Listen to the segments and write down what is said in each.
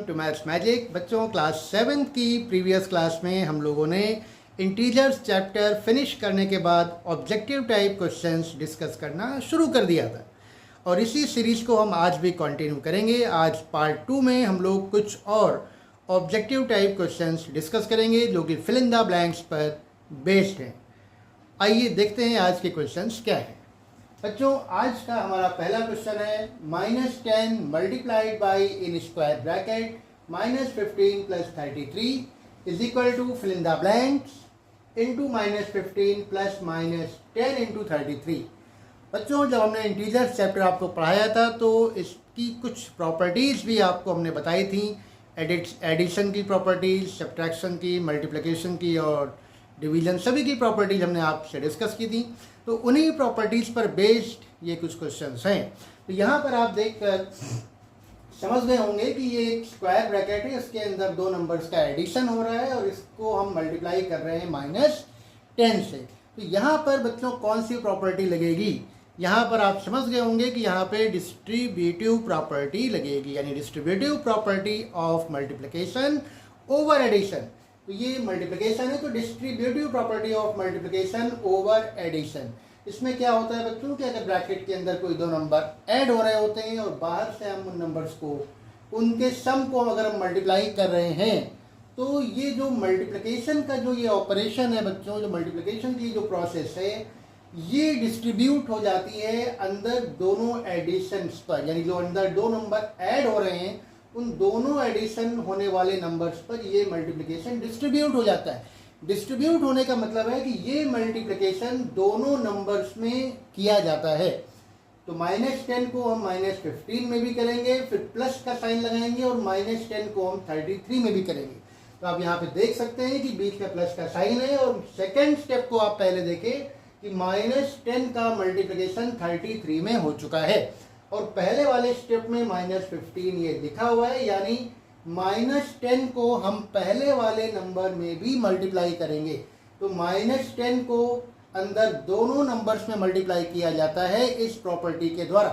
To maths magic. बच्चों, class 7 की previous class में हम लोगों ने इंटीजर्स चैप्टर फिनिश करने के बाद ऑब्जेक्टिव टाइप क्वेश्चंस डिस्कस करना शुरू कर दिया था और इसी सीरीज़ को हम आज भी कंटिन्यू करेंगे। आज पार्ट 2 में हम लोग कुछ और ऑब्जेक्टिव टाइप क्वेश्चंस डिस्कस करेंगे जो कि फिल इन द ब्लैंक्स पर बेस्ड हैं। आइए देखते हैं आज के क्वेश्चंस क्या है। बच्चों, आज का हमारा पहला क्वेश्चन है -10 multiplied by in square bracket -15 + 33 is equal to fill in the blanks into -15 + -10 into 33। बच्चों, जब हमने इंटीजर्स चैप्टर आपको पढ़ाया था तो इसकी कुछ प्रॉपर्टीज़ भी आपको हमने बताई थी। एडिशन की प्रॉपर्टीज़, सब्ट्रैक्शन की, मल्टीप्लिकेशन की और डिवीजन, सभी की प्रॉपर्टीज़ हमने आपसे डिस्कस की थी। तो उन्हीं प्रॉपर्टीज़ पर बेस्ड ये कुछ क्वेश्चंस हैं। तो यहाँ पर आप देखकर समझ गए होंगे कि ये एक स्क्वायर ब्रैकेट है, इसके अंदर दो नंबर्स का एडिशन हो रहा है और इसको हम मल्टीप्लाई कर रहे हैं -10 से। तो यहाँ पर बच्चों कौन सी प्रॉपर्टी लगेगी? यहाँ पर आप समझ गए होंगे कि यहाँ पे डिस्ट्रीब्यूटिव प्रॉपर्टी लगेगी, यानी distributive property of multiplication over addition. तो ये मल्टीप्लिकेशन है तो distributive property of multiplication over addition. इसमें क्या होता है बच्चों कि अगर ब्रैकेट के अंदर कोई दो नंबर ऐड हो रहे होते हैं और बाहर से हम उन नंबर्स को, उनके सम को अगर हम मल्टीप्लाई कर रहे हैं तो ये जो मल्टीप्लिकेशन का जो ये ऑपरेशन है बच्चों, जो मल्टीप्लिकेशन की जो प्रोसेस है ये डिस्ट्रीब्यूट हो जाती है अंदर दोनों एडिशंस पर, यानी जो अंदर दो नंबर ऐड हो रहे हैं उन दोनों एडिशन होने वाले नंबर्स पर ये मल्टीप्लिकेशन डिस्ट्रीब्यूट हो जाता है। डिस्ट्रीब्यूट होने का मतलब है कि ये मल्टीप्लिकेशन दोनों नंबर्स में किया जाता है। तो -10 को हम -15 में भी करेंगे, फिर प्लस का साइन लगाएंगे और -10 को हम 33 में भी करेंगे। तो आप यहाँ पे देख सकते हैं कि बीच में प्लस का साइन है और सेकेंड स्टेप को आप पहले देखें कि -10 का मल्टीप्लिकेशन 33 में हो चुका है और पहले वाले स्टेप में -15 ये लिखा हुआ है, यानी -10 को हम पहले वाले नंबर में भी मल्टीप्लाई करेंगे। तो -10 को अंदर दोनों नंबर्स में मल्टीप्लाई किया जाता है इस प्रॉपर्टी के द्वारा।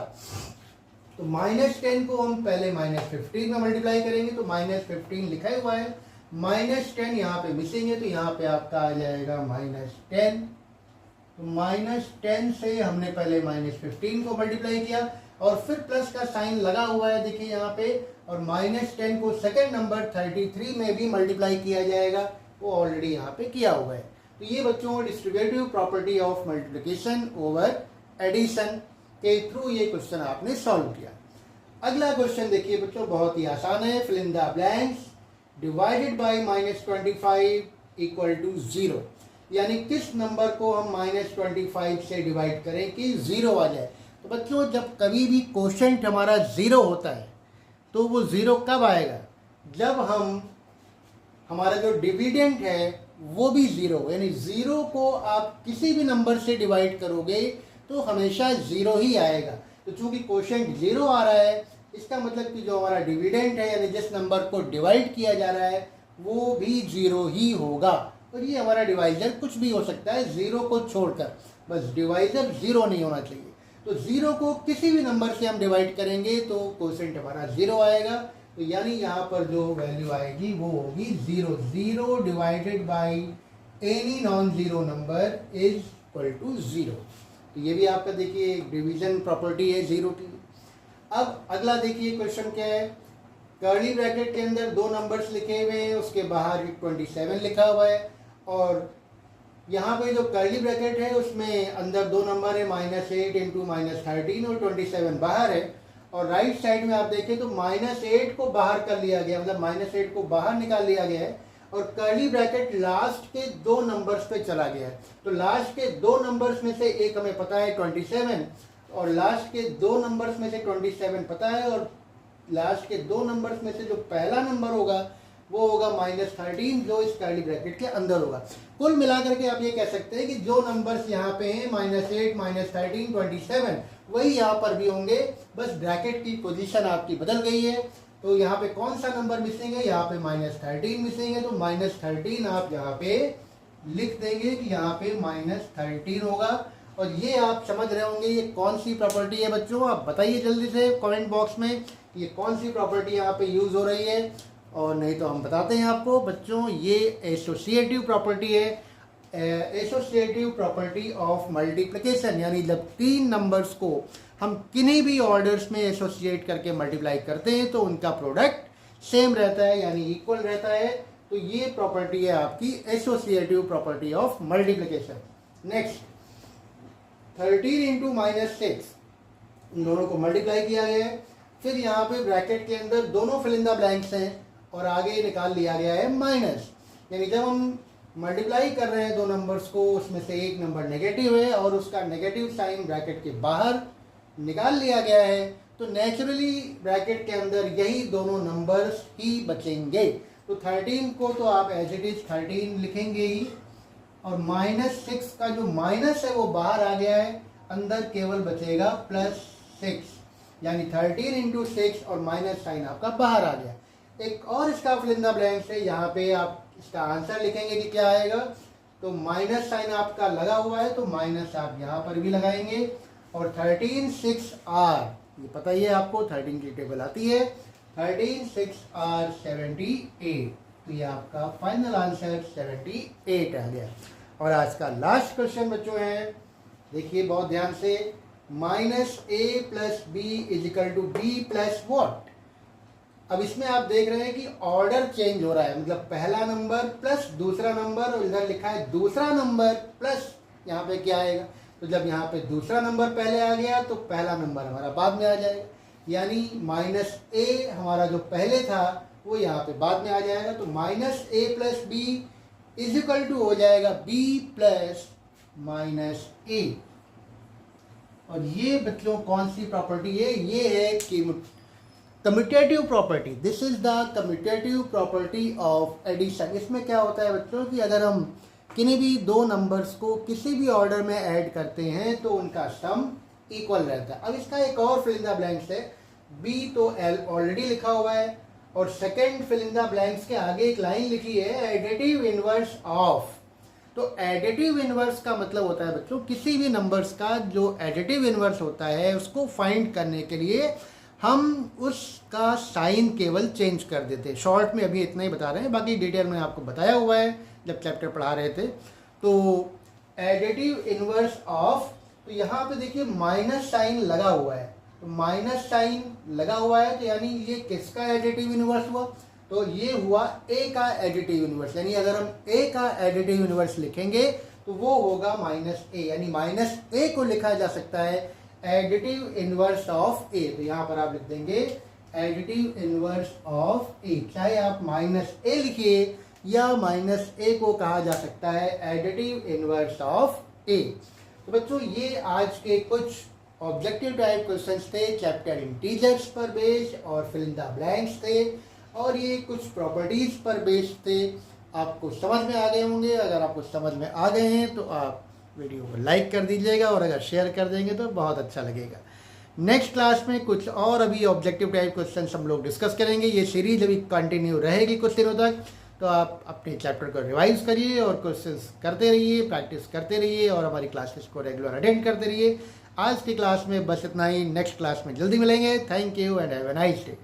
तो -10 को हम पहले -15 में मल्टीप्लाई करेंगे, तो -15 लिखा हुआ है, -10 यहाँ पे मिसिंग है तो यहाँ पे आपका आ जाएगा -10। तो -10 से हमने पहले -15 को मल्टीप्लाई किया और फिर प्लस का साइन लगा हुआ है, देखिए यहाँ पे, और -10 को सेकेंड नंबर 33 में भी मल्टीप्लाई किया जाएगा, वो ऑलरेडी यहाँ पे किया हुआ है। तो ये बच्चों distributive property of multiplication over addition के थ्रू ये क्वेश्चन आपने सॉल्व किया। अगला क्वेश्चन देखिए बच्चों, बहुत ही आसान है। Fill in the blanks divided by -25 equal to 0, यानी किस नंबर को हम -25 से डिवाइड करें कि 0 आ जाए। तो बच्चों, जब कभी भी क्वोशंट हमारा 0 होता है तो वो 0 कब आएगा? जब हमारा जो डिविडेंड है वो भी 0, यानी 0 को आप किसी भी नंबर से डिवाइड करोगे तो हमेशा 0 ही आएगा। तो चूंकि क्वोशंट 0 आ रहा है, इसका मतलब कि जो हमारा डिविडेंड है, यानी जिस नंबर को डिवाइड किया जा रहा है वो भी 0 ही होगा। और ये हमारा डिवाइजर कुछ भी हो सकता है 0 को छोड़कर, बस डिवाइजर 0 नहीं होना चाहिए। तो 0 को किसी भी नंबर से हम डिवाइड करेंगे तो क्वोशंट हमारा 0 आएगा। तो यानी यहाँ पर जो वैल्यू आएगी वो होगी 0। 0 divided by any non zero number is equal to 0। तो ये भी आपका देखिए एक डिवीजन प्रॉपर्टी है 0 की। अब अगला देखिए क्वेश्चन क्या है। कर्ली ब्रैकेट के अंदर दो नंबर्स लिखे हुए हैं, उसके बाहर 27 लिखा हुआ है और यहाँ पे जो कर्ली ब्रैकेट है उसमें अंदर दो नंबर है, -8 इंटू -13 और 27 बाहर है। और राइट साइड में आप देखें तो -8 को बाहर कर लिया गया, मतलब -8 को बाहर निकाल लिया गया है और कर्ली ब्रैकेट लास्ट के दो नंबर्स पे चला गया है। तो लास्ट के दो नंबर्स में से एक हमें पता है 27 और लास्ट के दो नंबर्स में से 27 पता है और लास्ट के दो नंबर्स में से जो पहला नंबर होगा वो होगा -13 जो इस कर्ली ब्रैकेट के अंदर होगा। कुल मिलाकर के आप ये कह सकते हैं कि जो नंबर्स यहाँ पे हैं -8, -13, 27 वही यहाँ पर भी होंगे, बस ब्रैकेट की पोजीशन आपकी बदल गई है। तो यहाँ पे कौन सा नंबर मिसिंग है? यहाँ पे -13 मिसिंग है, तो -13 आप यहाँ पे लिख देंगे कि यहाँ पे -13 होगा। और ये आप समझ रहे होंगे ये कौन सी प्रॉपर्टी है बच्चों, आप बताइए जल्दी से कमेंट बॉक्स में ये कौन सी प्रॉपर्टी यहाँ पे यूज़ हो रही है, और नहीं तो हम बताते हैं आपको बच्चों। ये एसोसिएटिव प्रॉपर्टी है, एसोसिएटिव प्रॉपर्टी ऑफ मल्टीप्लिकेशन, यानी जब तीन नंबर्स को हम किन्हीं भी ऑर्डर्स में एसोसिएट करके मल्टीप्लाई करते हैं तो उनका प्रोडक्ट सेम रहता है, यानी इक्वल रहता है। तो ये प्रॉपर्टी है आपकी associative property of multiplication. Next 13 into -6, इन दोनों को मल्टीप्लाई किया गया है। फिर यहाँ पे ब्रैकेट के अंदर दोनों फिल इन द ब्लैंक्स हैं और आगे निकाल लिया गया है माइनस, यानी जब हम मल्टीप्लाई कर रहे हैं दो नंबर्स को, उसमें से एक नंबर नेगेटिव है और उसका नेगेटिव साइन ब्रैकेट के बाहर निकाल लिया गया है, तो नेचुरली ब्रैकेट के अंदर यही दोनों नंबर्स ही बचेंगे। तो 13 को तो आप एज इट इज 13 लिखेंगे ही, और -6 का जो माइनस है वो बाहर आ गया है, अंदर केवल बचेगा +6, यानी 13 इंटू 6 और माइनस साइन आपका बाहर आ गया। एक और इसका फिल इन द ब्लैंक्स है, यहाँ पे आप इसका आंसर लिखेंगे कि क्या आएगा। तो माइनस साइन आपका लगा हुआ है तो माइनस आप यहाँ पर भी लगाएंगे, और 13 6 R, ये पता ही है आपको, 13 की टेबल आती है, 13 6 R 78। तो ये आपका फाइनल आंसर 78 आ गया। और आज का लास्ट क्वेश्चन बच्चों है, देखिए बहुत ध्यान से, -a + b = b + what। अब इसमें आप देख रहे हैं कि ऑर्डर चेंज हो रहा है, मतलब पहला नंबर प्लस दूसरा नंबर, और इधर लिखा है दूसरा नंबर प्लस, यहाँ पे क्या आएगा, तो जब यहाँ पे दूसरा नंबर पहले आ गया तो पहला नंबर हमारा बाद में आ जाएगा, यानी -a हमारा जो पहले था वो यहाँ पे बाद में आ जाएगा। तो -a + b = हो जाएगा b + -a। और ये बच्चों कौन सी प्रॉपर्टी है, ये है कि commutative property. This is the commutative property of addition. इसमें क्या होता है बच्चों कि अगर हम किन्हीं भी दो नंबर्स को किसी भी ऑर्डर में ऐड करते हैं तो उनका सम इक्वल रहता है। अब इसका एक और फिल इन द ब्लैंक्स है, बी तो एल ऑलरेडी लिखा हुआ है, और second fill in the blanks के आगे एक लाइन लिखी है एडिटिव इनवर्स ऑफ। तो एडिटिव इनवर्स का मतलब होता है बच्चों किसी भी नंबर्स का जो एडिटिव इनवर्स होता है उसको फाइंड करने के लिए हम उसका साइन केवल चेंज कर देते हैं। शॉर्ट में अभी इतना ही बता रहे हैं, बाकी डिटेल में आपको बताया हुआ है जब चैप्टर पढ़ा रहे थे। तो एडिटिव इनवर्स ऑफ, तो यहाँ पे देखिए माइनस साइन लगा हुआ है, तो माइनस साइन लगा हुआ है तो यानी ये किसका एडिटिव इनवर्स हुआ, तो ये हुआ ए का एडिटिव इनवर्स। यानी अगर हम ए का एडिटिव इनवर्स लिखेंगे तो वो होगा -a, यानी -a को लिखा जा सकता है एडिटिव इनवर्स ऑफ ए। तो यहाँ पर आप लिख देंगे एडिटिव इनवर्स ऑफ ए, चाहे आप -a लिखिए या -a को कहा जा सकता है एडिटिव इनवर्स ऑफ ए। तो बच्चों ये आज के कुछ ऑब्जेक्टिव टाइप क्वेश्चंस थे, चैप्टर इंटीजर्स पर बेस्ड और फिल इन द ब्लैंक्स थे, और ये कुछ प्रॉपर्टीज पर बेस्ड थे। आपको समझ में आ गए होंगे। अगर आपको समझ में आ गए हैं तो आप वीडियो को लाइक कर दीजिएगा, और अगर शेयर कर देंगे तो बहुत अच्छा लगेगा। नेक्स्ट क्लास में कुछ और अभी ऑब्जेक्टिव टाइप क्वेश्चन हम लोग डिस्कस करेंगे। ये सीरीज अभी कंटिन्यू रहेगी कुछ दिनों तक, तो आप अपने चैप्टर को रिवाइज करिए और क्वेश्चंस करते रहिए, प्रैक्टिस करते रहिए, और हमारी क्लासेस को रेगुलर अटेंड करते रहिए। आज की क्लास में बस इतना ही, नेक्स्ट क्लास में जल्दी मिलेंगे। Thank you and have a nice day.